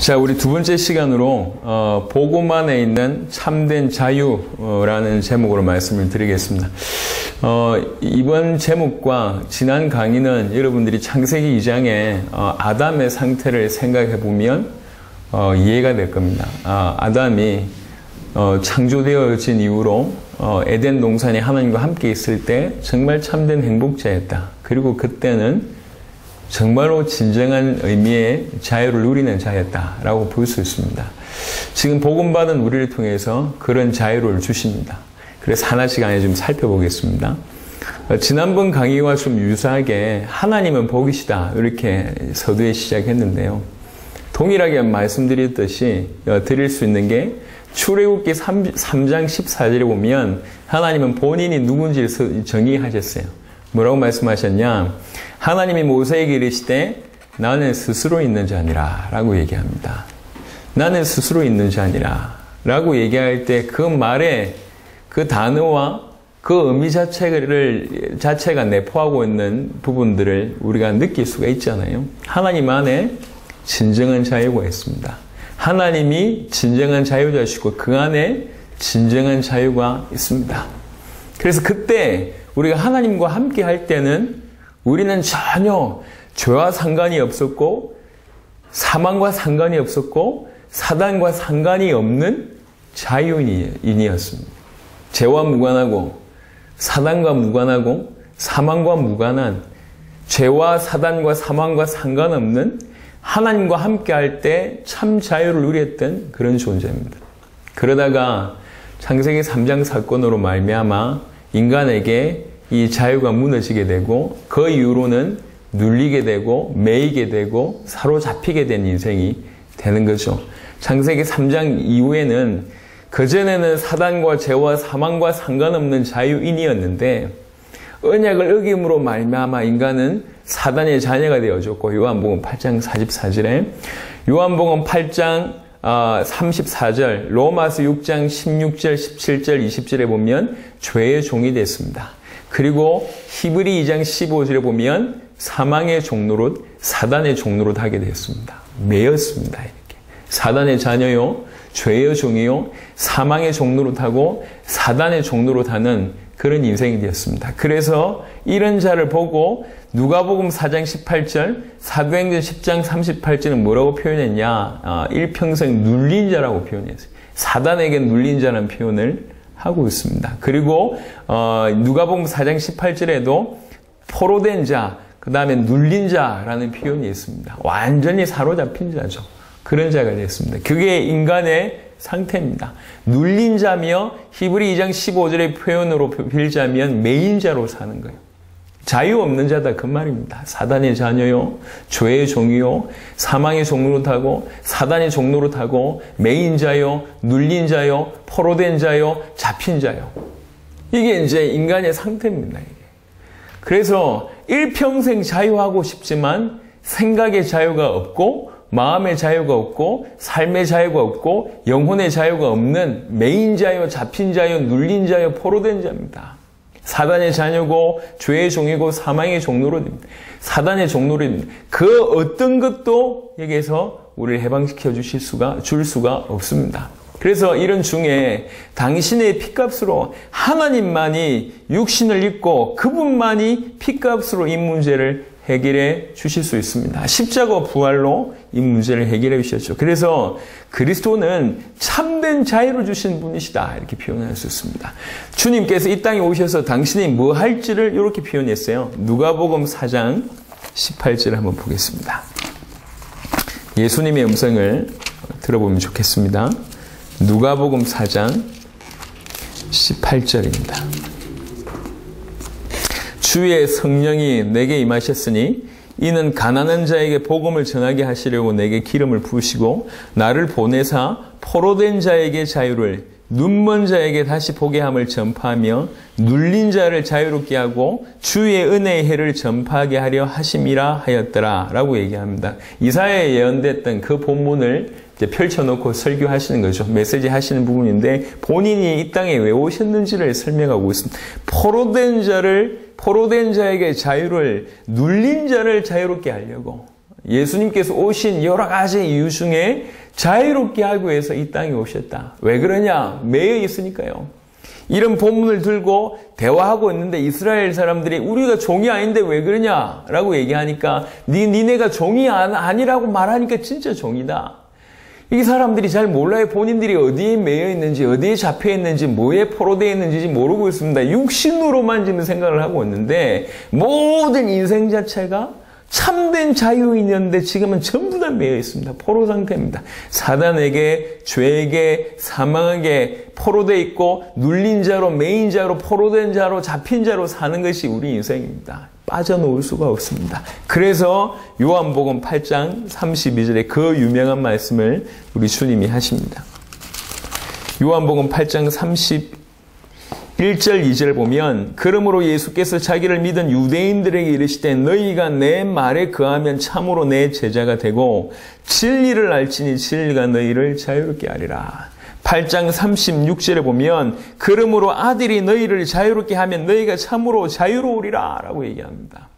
자, 우리 두 번째 시간으로 복음 안에 있는 참된 자유라는 제목으로 말씀을 드리겠습니다. 이번 제목과 지난 강의는 여러분들이 창세기 2장의 아담의 상태를 생각해 보면 이해가 될 겁니다. 아담이 창조되어진 이후로 에덴 동산에 하나님과 함께 있을 때 정말 참된 행복자였다. 그리고 그때는 정말로 진정한 의미의 자유를 누리는 자였다라고 볼 수 있습니다. 지금 복음받은 우리를 통해서 그런 자유를 주십니다. 그래서 하나씩 안에 좀 살펴보겠습니다. 지난번 강의와 좀 유사하게 하나님은 복이시다 이렇게 서두에 시작했는데요. 동일하게 말씀드렸듯이 드릴 수 있는 게 출애굽기 3장 14절에 보면 하나님은 본인이 누군지를 정의하셨어요. 뭐라고 말씀하셨냐? 하나님이 모세에게 이르시되 나는 스스로 있는 자니라 라고 얘기합니다. 나는 스스로 있는 자니라 라고 얘기할 때 그 말에 그 단어와 그 의미 자체가 내포하고 있는 부분들을 우리가 느낄 수가 있잖아요. 하나님 안에 진정한 자유가 있습니다. 하나님이 진정한 자유자시고 그 안에 진정한 자유가 있습니다. 그래서 그때 우리가 하나님과 함께 할 때는 우리는 전혀 죄와 상관이 없었고 사망과 상관이 없었고 사단과 상관이 없는 자유인이었습니다. 죄와 무관하고 사단과 무관하고 사망과 무관한 죄와 사단과 사망과 상관없는 하나님과 함께 할 때 참 자유를 누렸던 그런 존재입니다. 그러다가 창세기 3장 사건으로 말미암아 인간에게 이 자유가 무너지게 되고 그 이후로는 눌리게 되고 매이게 되고 사로잡히게 된 인생이 되는 거죠. 창세기 3장 이후에는 그전에는 사단과 죄와 사망과 상관없는 자유인이었는데 언약을 어김으로 말미암아 인간은 사단의 자녀가 되어졌고 요한복음 8장 44절에 요한복음 8장 34절 로마서 6장 16절 17절 20절에 보면 죄의 종이 됐습니다. 그리고 히브리 2장 15절에 보면 사망의 종노릇 사단의 종노릇 하게 되었습니다. 매였습니다. 이렇게 사단의 자녀요 죄의 종이요 사망의 종노릇하고 사단의 종노릇하는 그런 인생이 되었습니다. 그래서 이런 자를 보고 누가복음 4장 18절 사도행전 10장 38절은 뭐라고 표현했냐? 일평생 눌린 자라고 표현했어요. 사단에게 눌린 자라는 표현을 하고 있습니다. 그리고 누가복음 4장 18절에도 포로된 자, 그 다음에 눌린 자라는 표현이 있습니다. 완전히 사로잡힌 자죠. 그런 자가 됐습니다. 그게 인간의 상태입니다. 눌린 자며 히브리 2장 15절의 표현으로 빌자면 매인자로 사는 거예요. 자유 없는 자다 그 말입니다. 사단의 자녀요, 죄의 종이요, 사망의 종노릇하고 사단의 종노릇하고 매인자요, 눌린 자요, 포로된 자요, 잡힌 자요. 이게 이제 인간의 상태입니다. 이게. 그래서 일평생 자유하고 싶지만 생각의 자유가 없고 마음의 자유가 없고 삶의 자유가 없고 영혼의 자유가 없는 매인자요, 잡힌 자요, 눌린 자요, 포로된 자입니다. 사단의 자녀고 죄의 종이고 사망의 종노릇입니다. 사단의 종노릇입니다. 그 어떤 것도 여기에서 우리를 해방시켜 줄 수가 없습니다. 그래서 이런 중에 당신의 핏값으로 하나님만이 육신을 입고 그분만이 핏값으로 이 문제를 해결해 주실 수 있습니다. 십자가 부활로 이 문제를 해결해 주셨죠. 그래서 그리스도는 참된 자유를 주신 분이시다 이렇게 표현할 수 있습니다. 주님께서 이 땅에 오셔서 당신이 뭐 할지를 이렇게 표현했어요. 누가복음 4장 18절을 한번 보겠습니다. 예수님의 음성을 들어보면 좋겠습니다. 누가복음 4장 18절입니다. 주의 성령이 내게 임하셨으니 이는 가난한 자에게 복음을 전하게 하시려고 내게 기름을 부으시고 나를 보내사 포로된 자에게 자유를 눈먼 자에게 다시 보게 함을 전파하며 눌린 자를 자유롭게 하고 주의 은혜의 해를 전파하게 하려 하심이라 하였더라 라고 얘기합니다. 이사야에 예언됐던 그 본문을 이제 펼쳐놓고 설교하시는 거죠. 메시지 하시는 부분인데 본인이 이 땅에 왜 오셨는지를 설명하고 있습니다. 포로된 자에게 자유를 눌린 자를 자유롭게 하려고 예수님께서 오신 여러 가지 이유 중에 자유롭게 하기 위해서 이 땅에 오셨다. 왜 그러냐? 매여 있으니까요. 이런 본문을 들고 대화하고 있는데 이스라엘 사람들이 우리가 종이 아닌데 왜 그러냐라고 얘기하니까 니네가 종이 아니라고 말하니까 진짜 종이다. 이 사람들이 잘 몰라요. 본인들이 어디에 매여 있는지, 어디에 잡혀 있는지, 뭐에 포로되어 있는지 모르고 있습니다. 육신으로만 지금 생각을 하고 있는데 모든 인생 자체가 참된 자유인이었는데 지금은 전부 다 매여 있습니다. 포로 상태입니다. 사단에게, 죄에게, 사망에게 포로되어 있고 눌린 자로, 매인 자로, 포로된 자로, 잡힌 자로 사는 것이 우리 인생입니다. 빠져놓을 수가 없습니다. 그래서 요한복음 8장 32절에 그 유명한 말씀을 우리 주님이 하십니다. 요한복음 8장 31절 2절 보면 그러므로 예수께서 자기를 믿은 유대인들에게 이르시되 너희가 내 말에 거하면 참으로 내 제자가 되고 진리를 알지니 진리가 너희를 자유롭게 하리라. 8장 36절에 보면 그러므로 아들이 너희를 자유롭게 하면 너희가 참으로 자유로우리라 라고 얘기합니다.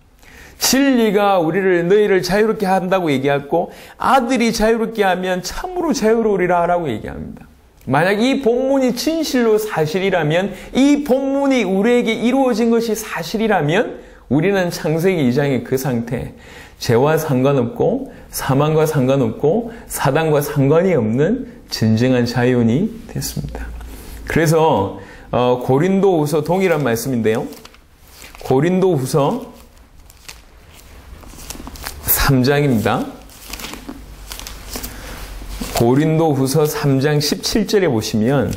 진리가 너희를 자유롭게 한다고 얘기하고 아들이 자유롭게 하면 참으로 자유로우리라 라고 얘기합니다. 만약 이 본문이 진실로 사실이라면, 이 본문이 우리에게 이루어진 것이 사실이라면 우리는 창세기 2장의 그 상태, 죄와 상관없고 사망과 상관없고 사단과 상관이 없는 진정한 자유인이 됐습니다. 그래서 고린도후서 동일한 말씀인데요. 고린도후서 3장입니다. 고린도후서 3장 17절에 보시면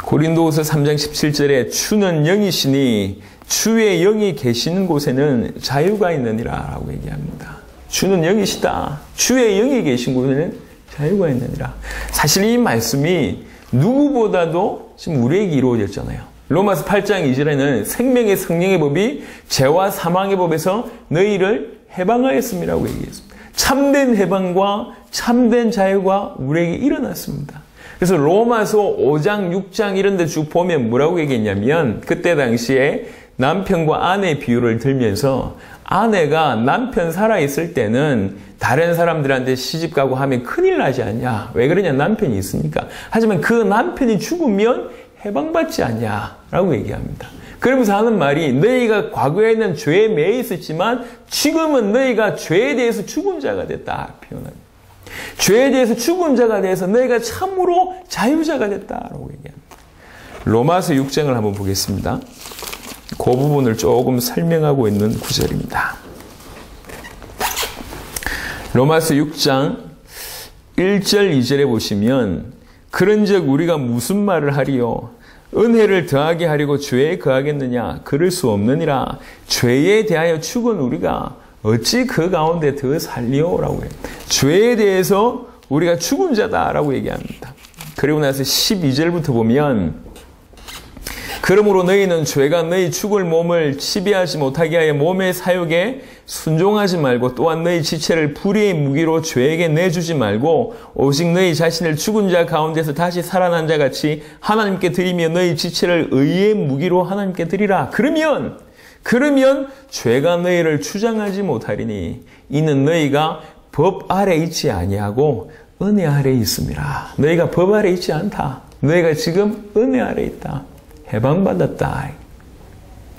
고린도후서 3장 17절에 주는 영이시니 주의 영이 계시는 곳에는 자유가 있느니라 라고 얘기합니다. 주는 영이시다. 주의 영이 계신 곳에는 자유가 있느니라. 사실 이 말씀이 누구보다도 지금 우리에게 이루어졌잖아요. 로마서 8장 2절에는 생명의 성령의 법이 죄와 사망의 법에서 너희를 해방하였음이라고 얘기했습니다. 참된 해방과 참된 자유가 우리에게 일어났습니다. 그래서 로마서 5장, 6장 이런 데 쭉 보면 뭐라고 얘기했냐면 그때 당시에 남편과 아내의 비유를 들면서 아내가 남편 살아있을 때는 다른 사람들한테 시집가고 하면 큰일 나지 않냐. 왜 그러냐? 남편이 있으니까. 하지만 그 남편이 죽으면 해방받지 않냐라고 얘기합니다. 그러면서 하는 말이 너희가 과거에는 죄에 매여 있었지만 지금은 너희가 죄에 대해서 죽은 자가 됐다 표현합니다. 죄에 대해서 죽은 자가 돼서 너희가 참으로 자유자가 됐다라고 얘기합니다. 로마서 6장을 한번 보겠습니다. 그 부분을 조금 설명하고 있는 구절입니다. 로마서 6장 1절 2절에 보시면 그런즉 우리가 무슨 말을 하리요? 은혜를 더하게 하려고 죄에 거하겠느냐? 그럴 수 없느니라. 죄에 대하여 죽은 우리가 어찌 그 가운데 더 살리오? 라고 해요. 죄에 대해서 우리가 죽은 자다라고 얘기합니다. 그리고 나서 12절부터 보면 그러므로 너희는 죄가 너희 죽을 몸을 지배하지 못하게 하여 몸의 사욕에 순종하지 말고 또한 너희 지체를 불의의 무기로 죄에게 내주지 말고 오직 너희 자신을 죽은 자 가운데서 다시 살아난 자 같이 하나님께 드리며 너희 지체를 의의 무기로 하나님께 드리라. 그러면 죄가 너희를 주장하지 못하리니 이는 너희가 법 아래 있지 아니하고 은혜 아래 있음이라. 너희가 법 아래 있지 않다. 너희가 지금 은혜 아래 있다. 해방받았다.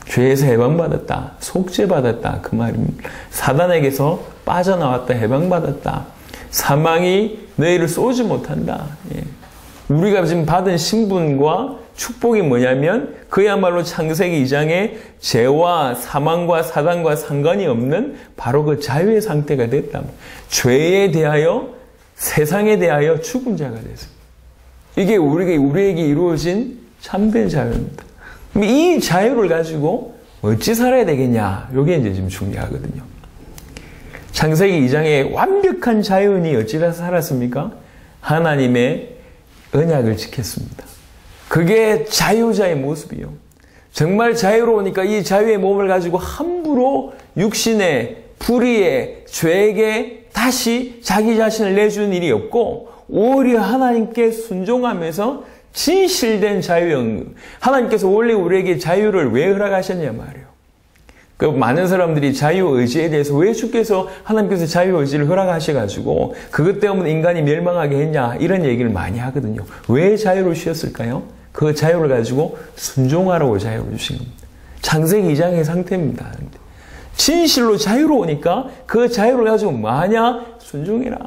죄에서 해방받았다. 속죄받았다. 그 말입니다. 사단에게서 빠져나왔다. 해방받았다. 사망이 너희를 쏘지 못한다. 우리가 지금 받은 신분과 축복이 뭐냐면 그야말로 창세기 2장에 죄와 사망과 사단과 상관이 없는 바로 그 자유의 상태가 됐다. 죄에 대하여 세상에 대하여 죽은 자가 됐습니다. 이게 우리에게 이루어진 참된 자유입니다. 이 자유를 가지고 어찌 살아야 되겠냐? 이게 이제 지금 중요하거든요. 창세기 2장에 완벽한 자유인이 어찌 살았습니까? 하나님의 언약을 지켰습니다. 그게 자유자의 모습이요. 정말 자유로우니까 이 자유의 몸을 가지고 함부로 육신의 불의의 죄에게 다시 자기 자신을 내주는 일이 없고 오히려 하나님께 순종하면서 진실된 자유형. 하나님께서 원래 우리에게 자유를 왜 허락하셨냐 말이에요. 그 많은 사람들이 자유의지에 대해서 왜 주께서 하나님께서 자유의지를 허락하셔가지고 그것 때문에 인간이 멸망하게 했냐 이런 얘기를 많이 하거든요. 왜 자유를 주셨을까요? 그 자유를 가지고 순종하라고 자유를 주신 겁니다. 창세기 2장의 상태입니다. 진실로 자유로우니까 그 자유를 가지고 뭐하냐? 순종해라.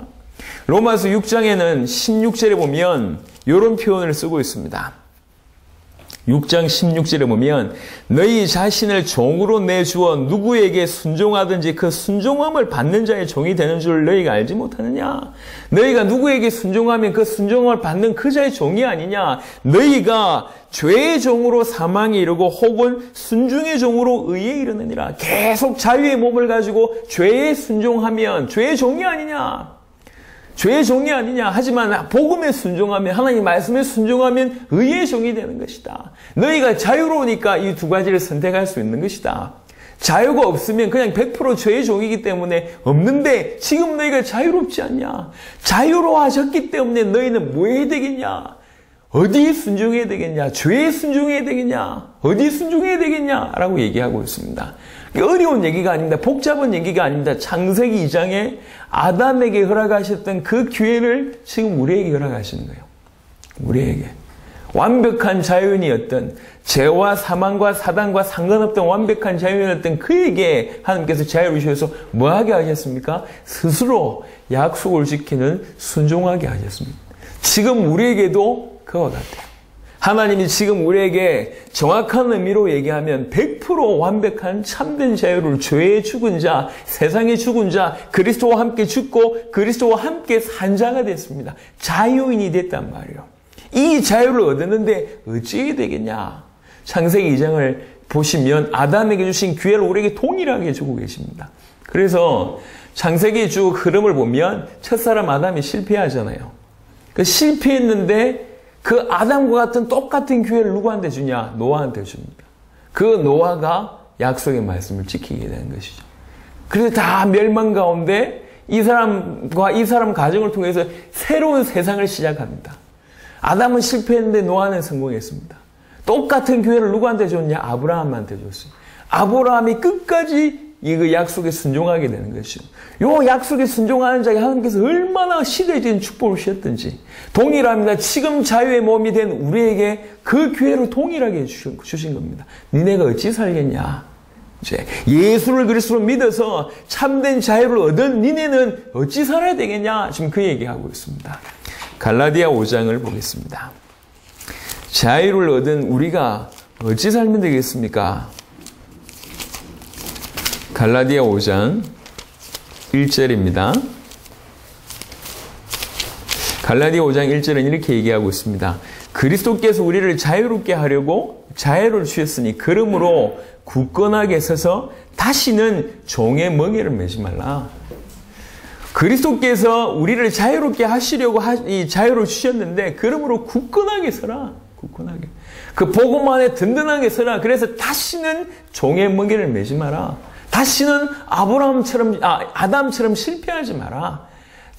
로마서 6장에는 16절에 보면 이런 표현을 쓰고 있습니다. 6장 16절에 보면 너희 자신을 종으로 내주어 누구에게 순종하든지 그 순종함을 받는 자의 종이 되는 줄 너희가 알지 못하느냐. 너희가 누구에게 순종하면 그 순종함을 받는 그 자의 종이 아니냐. 너희가 죄의 종으로 사망에 이르고 혹은 순종의 종으로 의에 이르느니라. 계속 자유의 몸을 가지고 죄에 순종하면 죄의 종이 아니냐. 죄의 종이 아니냐. 하지만 복음에 순종하면 하나님 말씀에 순종하면 의의 종이 되는 것이다. 너희가 자유로우니까 이 두 가지를 선택할 수 있는 것이다. 자유가 없으면 그냥 100% 죄의 종이기 때문에 없는데 지금 너희가 자유롭지 않냐. 자유로워하셨기 때문에 너희는 뭐 해야 되겠냐. 어디에 순종해야 되겠냐. 죄에 순종해야 되겠냐. 어디에 순종해야 되겠냐 라고 얘기하고 있습니다. 어려운 얘기가 아닙니다. 복잡한 얘기가 아닙니다. 창세기 2장에 아담에게 허락하셨던 그 기회를 지금 우리에게 허락하시는 거예요. 우리에게. 완벽한 자유인이었던 죄와 사망과 사단과 상관없던 완벽한 자유인이었던 그에게 하나님께서 자유를 주셔서 뭐하게 하셨습니까? 스스로 약속을 지키는 순종하게 하셨습니다. 지금 우리에게도 그와 같아요. 하나님이 지금 우리에게 정확한 의미로 얘기하면 100% 완벽한 참된 자유를 죄에 죽은 자, 세상에 죽은 자, 그리스도와 함께 죽고 그리스도와 함께 산 자가 됐습니다. 자유인이 됐단 말이에요. 이 자유를 얻었는데 어찌해야 되겠냐. 창세기 2장을 보시면 아담에게 주신 기회를 우리에게 동일하게 주고 계십니다. 그래서 창세기 쭉 흐름을 보면 첫사람 아담이 실패하잖아요. 그 실패했는데 그 아담과 같은 똑같은 기회를 누구한테 주냐? 노아한테 줍니다. 그 노아가 약속의 말씀을 지키게 되는 것이죠. 그래서 다 멸망 가운데 이 사람과 이 사람 가정을 통해서 새로운 세상을 시작합니다. 아담은 실패했는데 노아는 성공했습니다. 똑같은 기회를 누구한테 줬냐? 아브라함한테 줬어요. 아브라함이 끝까지 이 약속에 순종하게 되는 것이죠. 이 약속에 순종하는 자에게 하나님께서 얼마나 시대적인 축복을 주셨든지 동일합니다. 지금 자유의 몸이 된 우리에게 그 기회를 동일하게 주신 겁니다. 니네가 어찌 살겠냐? 이제 예수를 그리스도로 믿어서 참된 자유를 얻은 니네는 어찌 살아야 되겠냐? 지금 그 얘기하고 있습니다. 갈라디아 5장을 보겠습니다. 자유를 얻은 우리가 어찌 살면 되겠습니까? 갈라디아 5장 1절입니다. 갈라디아 5장 1절은 이렇게 얘기하고 있습니다. 그리스도께서 우리를 자유롭게 하려고 자유를 주셨으니 그러므로 굳건하게 서서 다시는 종의 멍에를 매지 말라. 그리스도께서 우리를 자유롭게 하시려고 이 자유를 주셨는데 그러므로 굳건하게 서라. 굳건하게. 그 복음 안에 든든하게 서라. 그래서 다시는 종의 멍에를 매지 마라. 다시는 아담처럼 실패하지 마라.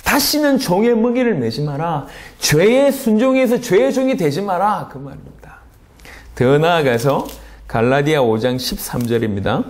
다시는 종의 멍에를 매지 마라. 죄에 순종해서 죄의 종이 되지 마라. 그 말입니다. 더 나아가서 갈라디아 5장 13절입니다.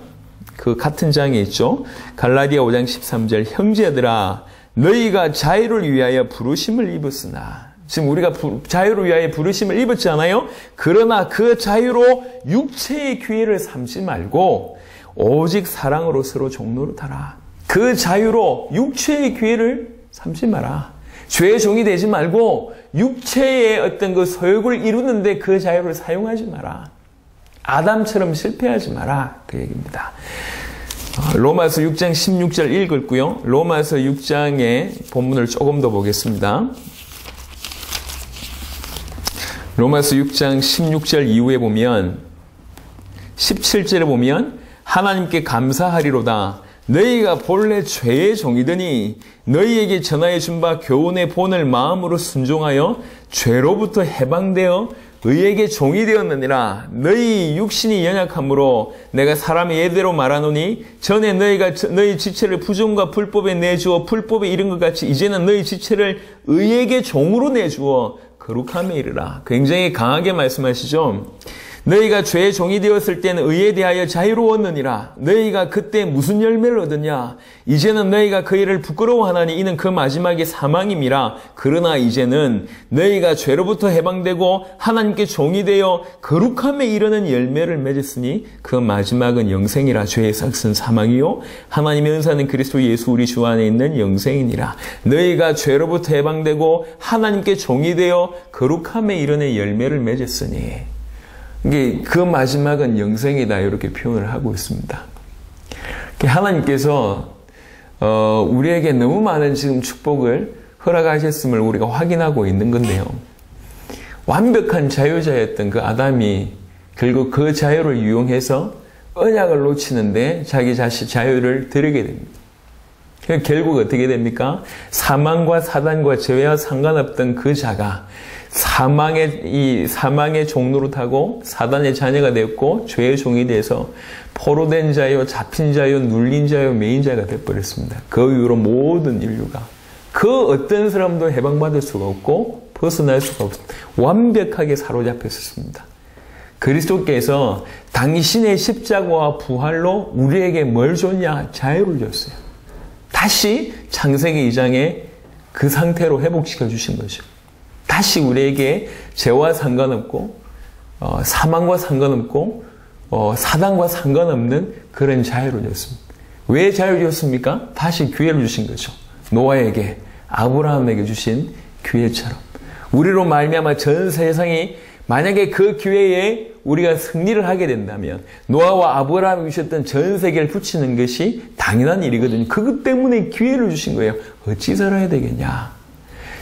그 같은 장에 있죠. 갈라디아 5장 13절 형제들아 너희가 자유를 위하여 부르심을 입었으나 지금 우리가 자유를 위하여 부르심을 입었잖아요. 그러나 그 자유로 육체의 기회를 삼지 말고 오직 사랑으로 서로 종노릇하라. 그 자유로 육체의 기회를 삼지 마라. 죄의 종이 되지 말고 육체의 어떤 그 소욕을 이루는데 그 자유를 사용하지 마라. 아담처럼 실패하지 마라. 그 얘기입니다. 로마서 6장 16절 읽었고요. 로마서 6장의 본문을 조금 더 보겠습니다. 로마서 6장 16절 이후에 보면 17절에 보면 하나님께 감사하리로다. 너희가 본래 죄의 종이더니 너희에게 전하여 준 바 교훈의 본을 마음으로 순종하여 죄로부터 해방되어 의에게 종이 되었느니라. 너희 육신이 연약함으로 내가 사람의 예대로 말하노니 전에 너희가 너희 지체를 부정과 불법에 내주어 불법에 이른 것 같이 이제는 너희 지체를 의에게 종으로 내주어 거룩함에 이르라. 굉장히 강하게 말씀하시죠. 너희가 죄의 종이 되었을 때는 의에 대하여 자유로웠느니라. 너희가 그때 무슨 열매를 얻었냐? 이제는 너희가 그 일을 부끄러워하나니 이는 그 마지막이 사망임이라. 그러나 이제는 너희가 죄로부터 해방되고 하나님께 종이 되어 거룩함에 이르는 열매를 맺었으니 그 마지막은 영생이라. 죄의 삭은 사망이요 하나님의 은사는 그리스도 예수 우리 주 안에 있는 영생이니라. 너희가 죄로부터 해방되고 하나님께 종이 되어 거룩함에 이르는 열매를 맺었으니 이게 그 마지막은 영생이다 이렇게 표현을 하고 있습니다. 하나님께서 우리에게 너무 많은 지금 축복을 허락하셨음을 우리가 확인하고 있는 건데요. 완벽한 자유자였던 그 아담이 결국 그 자유를 이용해서 언약을 놓치는데 자기 자신 자유를 드리게 됩니다. 결국 어떻게 됩니까? 사망과 사단과 죄와 상관없던 그 자가 사망의 종로로 타고 사단의 자녀가 되었고 죄의 종이 돼서 포로된 자요, 잡힌 자요, 눌린 자요, 매인 자가 되어버렸습니다. 그 이후로 모든 인류가 그 어떤 사람도 해방받을 수가 없고 벗어날 수가 없습니다. 완벽하게 사로잡혔습니다. 그리스도께서 당신의 십자가와 부활로 우리에게 뭘 줬냐? 자유를 줬어요. 다시 창세기 2장에 그 상태로 회복시켜 주신 거죠. 다시 우리에게 죄와 상관없고 사망과 상관없고 사단과 상관없는 그런 자유를 줬습니다. 왜 자유를 줬습니까? 다시 기회를 주신 거죠. 노아에게 아브라함에게 주신 기회처럼 우리로 말미암아 전 세상이 만약에 그 기회에 우리가 승리를 하게 된다면 노아와 아브라함이 주셨던 전 세계를 붙이는 것이 당연한 일이거든요. 그것 때문에 기회를 주신 거예요. 어찌 살아야 되겠냐?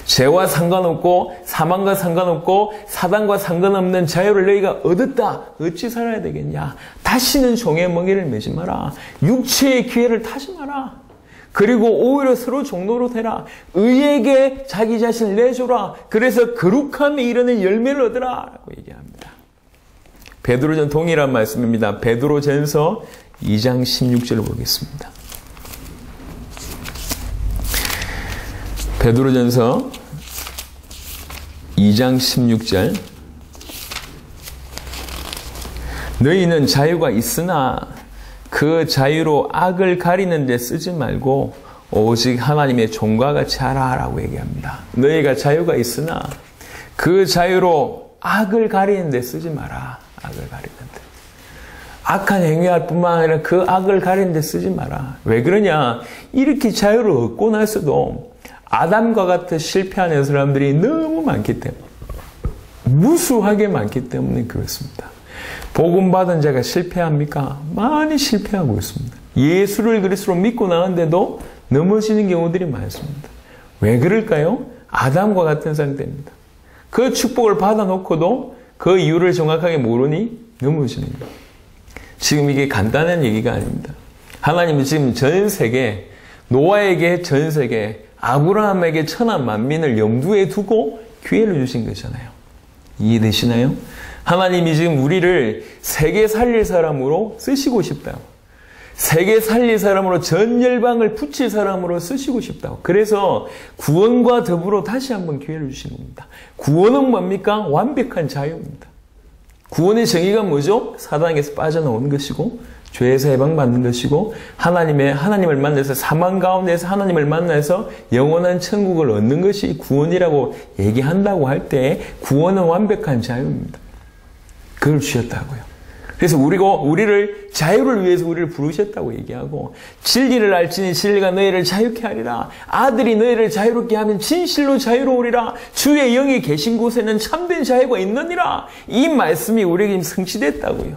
죄와 상관없고 사망과 상관없고 사단과 상관없는 자유를 너희가 얻었다. 어찌 살아야 되겠냐? 다시는 종의 멍에를 매지 마라. 육체의 기회를 타지 마라. 그리고 오히려 서로 종로로 되라. 의에게 자기 자신을 내줘라. 그래서 거룩함에 이르는 열매를 얻으라. 라고 얘기합니다. 베드로전 동일한 말씀입니다. 베드로전서 2장 16절을 보겠습니다. 베드로전서 2장 16절 너희는 자유가 있으나 그 자유로 악을 가리는 데 쓰지 말고 오직 하나님의 종과 같이 하라라고 얘기합니다. 너희가 자유가 있으나 그 자유로 악을 가리는 데 쓰지 마라. 악을 가리는 데. 악한 행위할 뿐만 아니라 그 악을 가리는 데 쓰지 마라. 왜 그러냐? 이렇게 자유를 얻고 나서도 아담과 같은 실패하는 사람들이 너무 많기 때문에 무수하게 많기 때문에 그렇습니다. 복음 받은 자가 실패합니까? 많이 실패하고 있습니다. 예수를 그리스도로 믿고 나왔는데도 넘어지는 경우들이 많습니다. 왜 그럴까요? 아담과 같은 상태입니다. 그 축복을 받아놓고도 그 이유를 정확하게 모르니 넘어지는 거예요. 지금 이게 간단한 얘기가 아닙니다. 하나님은 지금 전 세계, 노아에게 전 세계, 아브라함에게 천하 만민을 염두에 두고 기회를 주신 거잖아요. 이해되시나요? 하나님이 지금 우리를 세계 살릴 사람으로 쓰시고 싶다고. 세계 살릴 사람으로 전 열방을 붙일 사람으로 쓰시고 싶다고. 그래서 구원과 더불어 다시 한번 기회를 주신 겁니다. 구원은 뭡니까? 완벽한 자유입니다. 구원의 정의가 뭐죠? 사단에게서 빠져나오는 것이고 죄에서 해방받는 것이고 하나님을 만나서 사망 가운데서 하나님을 만나서 영원한 천국을 얻는 것이 구원이라고 얘기한다고 할 때 구원은 완벽한 자유입니다. 그걸 주셨다고요. 그래서 우리를 자유를 위해서 우리를 부르셨다고 얘기하고 진리를 알지니 진리가 너희를 자유케 하리라. 아들이 너희를 자유롭게 하면 진실로 자유로우리라. 주의 영이 계신 곳에는 참된 자유가 있느니라. 이 말씀이 우리에게 성취됐다고요.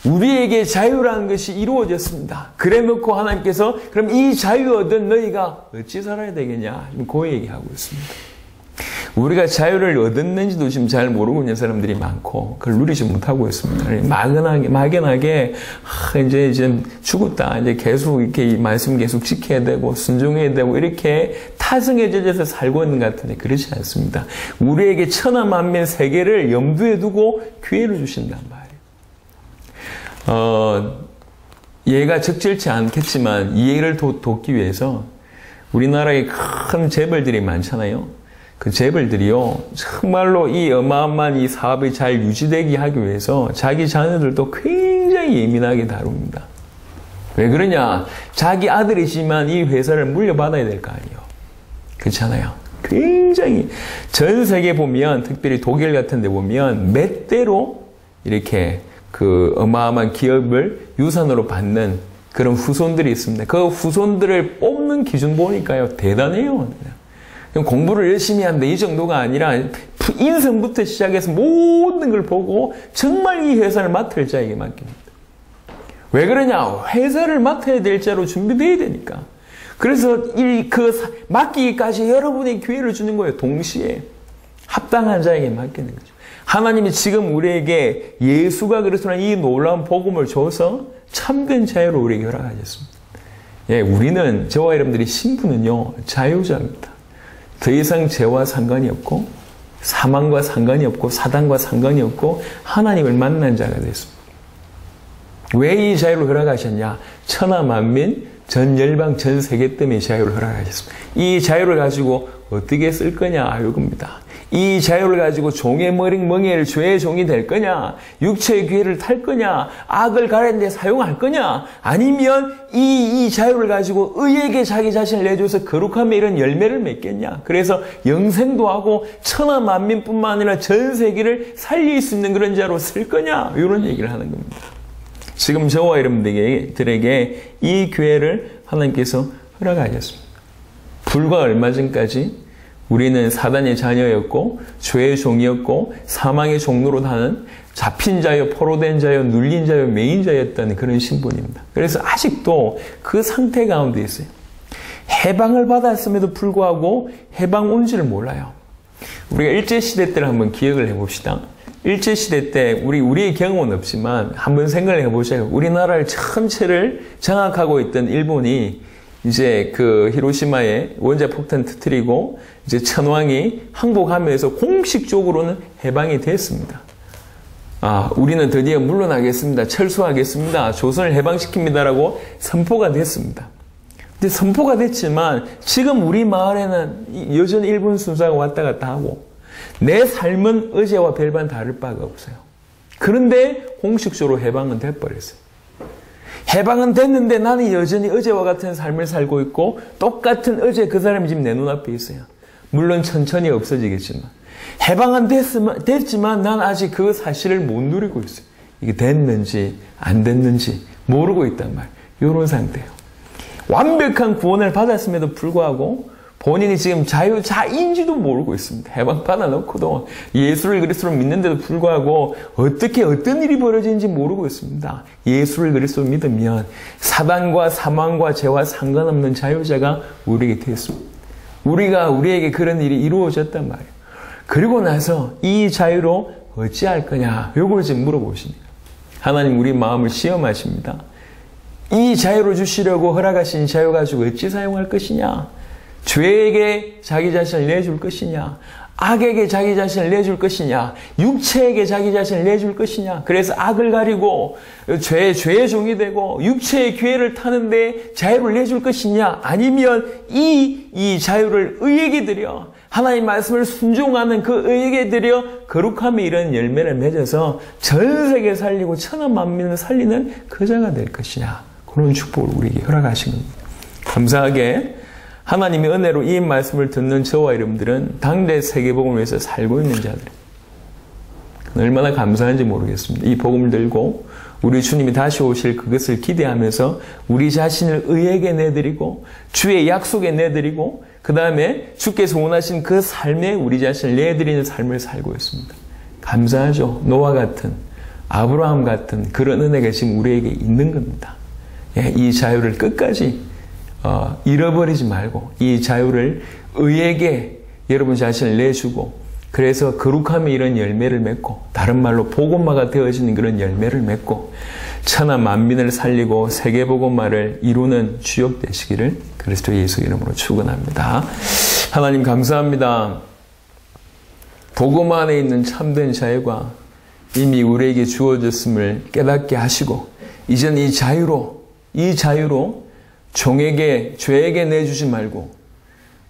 우리에게 자유라는 것이 이루어졌습니다. 그래 놓고 하나님께서 그럼 이 자유 얻은 너희가 어찌 살아야 되겠냐? 지금 그 얘기하고 있습니다. 우리가 자유를 얻었는지도 지금 잘 모르고 있는 사람들이 많고 그걸 누리지 못하고 있습니다. 막연하게 이제 죽었다. 이제 계속 이렇게 이 말씀 계속 지켜야 되고 순종해야 되고 이렇게 타성에 젖어서 살고 있는 것 같은데 그렇지 않습니다. 우리에게 천하 만민 세계를 염두에 두고 기회를 주신단 말이에요. 얘가 적절치 않겠지만 이 얘기를 돕기 위해서 우리나라에 큰 재벌들이 많잖아요. 그 재벌들이요, 정말로 이 어마어마한 이 사업이 잘 유지되게 하기 위해서 자기 자녀들도 굉장히 예민하게 다룹니다. 왜 그러냐? 자기 아들이지만 이 회사를 물려받아야 될 거 아니에요. 그렇잖아요. 굉장히 전 세계 보면, 특별히 독일 같은 데 보면 몇 대로 이렇게 그 어마어마한 기업을 유산으로 받는 그런 후손들이 있습니다. 그 후손들을 뽑는 기준 보니까요, 대단해요. 공부를 열심히 하는데 이 정도가 아니라 인성부터 시작해서 모든 걸 보고 정말 이 회사를 맡을 자에게 맡깁니다. 왜 그러냐? 회사를 맡아야 될 자로 준비되어야 되니까. 그래서 맡기기까지 여러분의 기회를 주는 거예요. 동시에 합당한 자에게 맡기는 거죠. 하나님이 지금 우리에게 예수가 그리스도라는 이 놀라운 복음을 줘서 참된 자유를 우리에게 허락하셨습니다. 예, 우리는, 저와 여러분들이 신분은요, 자유자입니다. 더 이상 죄와 상관이 없고, 사망과 상관이 없고, 사단과 상관이 없고, 하나님을 만난 자가 됐습니다. 왜 이 자유를 허락하셨냐? 천하 만민, 전 열방, 전 세계 때문에 자유를 허락하셨습니다. 이 자유를 가지고 어떻게 쓸 거냐? 이겁니다. 이 자유를 가지고 종의 멍에를 죄의 종이 될 거냐? 육체의 기회를 탈 거냐? 악을 가리는 데 사용할 거냐? 아니면 이 자유를 가지고 의에게 자기 자신을 내줘서 거룩함에 이런 열매를 맺겠냐? 그래서 영생도 하고 천하 만민뿐만 아니라 전 세계를 살릴 수 있는 그런 자로 쓸 거냐? 이런 얘기를 하는 겁니다. 지금 저와 여러분들에게 이 기회를 하나님께서 허락하셨습니다. 불과 얼마 전까지 우리는 사단의 자녀였고, 죄의 종이었고, 사망의 종로로 하는 잡힌 자여, 포로된 자여, 눌린 자여, 매인 자였다는 그런 신분입니다. 그래서 아직도 그 상태 가운데 있어요. 해방을 받았음에도 불구하고 해방 온지를 몰라요. 우리가 일제시대 때를 한번 기억을 해봅시다. 일제시대 때 우리의 경험은 없지만 한번 생각을 해보세요. 우리나라를 전체를 장악하고 있던 일본이 이제 그 히로시마에 원자 폭탄 터뜨리고 이제 천황이 항복하면서 공식적으로는 해방이 됐습니다. 우리는 드디어 물러나겠습니다. 철수하겠습니다. 조선을 해방시킵니다라고 선포가 됐습니다. 근데 선포가 됐지만 지금 우리 마을에는 여전히 일본 순사가 왔다 갔다 하고 내 삶은 어제와 별반 다를 바가 없어요. 그런데 공식적으로 해방은 돼버렸어요. 해방은 됐는데 나는 여전히 어제와 같은 삶을 살고 있고 똑같은 어제 그 사람이 지금 내 눈앞에 있어요. 물론 천천히 없어지겠지만 해방은 됐지만 난 아직 그 사실을 못 누리고 있어요. 이게 됐는지 안 됐는지 모르고 있단 말이에요. 이런 상태예요. 완벽한 구원을 받았음에도 불구하고 본인이 지금 자유자인지도 모르고 있습니다. 해방 받아놓고도 예수를 그리스도로 믿는데도 불구하고 어떤 일이 벌어지는지 모르고 있습니다. 예수를 그리스도로 믿으면 사단과 사망과 죄와 상관없는 자유자가 우리에게 되었습니다. 우리에게 그런 일이 이루어졌단 말이에요. 그리고 나서 이 자유로 어찌할 거냐? 요걸 지금 물어보십니다. 하나님 우리 마음을 시험하십니다. 이 자유를 주시려고 허락하신 자유 가지고 어찌 사용할 것이냐? 죄에게 자기 자신을 내줄 것이냐? 악에게 자기 자신을 내줄 것이냐? 육체에게 자기 자신을 내줄 것이냐? 그래서 악을 가리고 죄의 종이 되고 육체의 기회를 타는데 자유를 내줄 것이냐? 아니면 이 자유를 의에게 드려 하나님 말씀을 순종하는 그 의에게 드려 거룩함에 이런 열매를 맺어서 전 세계 살리고 천하 만민을 살리는 그 자가 될 것이냐? 그런 축복을 우리에게 허락하신 겁니다. 감사하게 하나님의 은혜로 이 말씀을 듣는 저와 여러분들은 당대 세계복음을 위해서 살고 있는 자들. 얼마나 감사한지 모르겠습니다. 이 복음을 들고 우리 주님이 다시 오실 그것을 기대하면서 우리 자신을 의에게 내드리고 주의 약속에 내드리고 그 다음에 주께서 원하신 그 삶에 우리 자신을 내드리는 삶을 살고 있습니다. 감사하죠. 노아 같은 아브라함 같은 그런 은혜가 지금 우리에게 있는 겁니다. 이 자유를 끝까지 잃어버리지 말고 이 자유를 의에게 여러분 자신을 내주고 그래서 거룩함에 이런 열매를 맺고 다른 말로 복음화가 되어지는 그런 열매를 맺고 천하 만민을 살리고 세계복음화를 이루는 주역 되시기를 그리스도 예수 이름으로 축원합니다. 하나님 감사합니다. 복음 안에 있는 참된 자유가 이미 우리에게 주어졌음을 깨닫게 하시고 이젠 이 자유로 종에게 죄에게 내주지 말고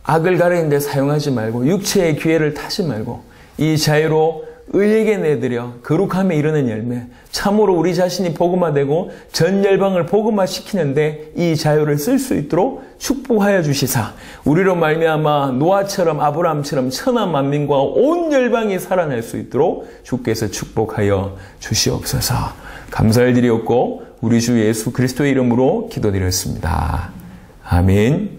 악을 가리는 데 사용하지 말고 육체의 기회를 타지 말고 이 자유로 의에게 내드려 거룩함에 이르는 열매, 참으로 우리 자신이 복음화되고 전 열방을 복음화시키는데 이 자유를 쓸 수 있도록 축복하여 주시사 우리로 말미암아 노아처럼 아브라함처럼 천하 만민과 온 열방이 살아날 수 있도록 주께서 축복하여 주시옵소서. 감사를 드리옵고 우리 주 예수 그리스도의 이름으로 기도드렸습니다. 아멘.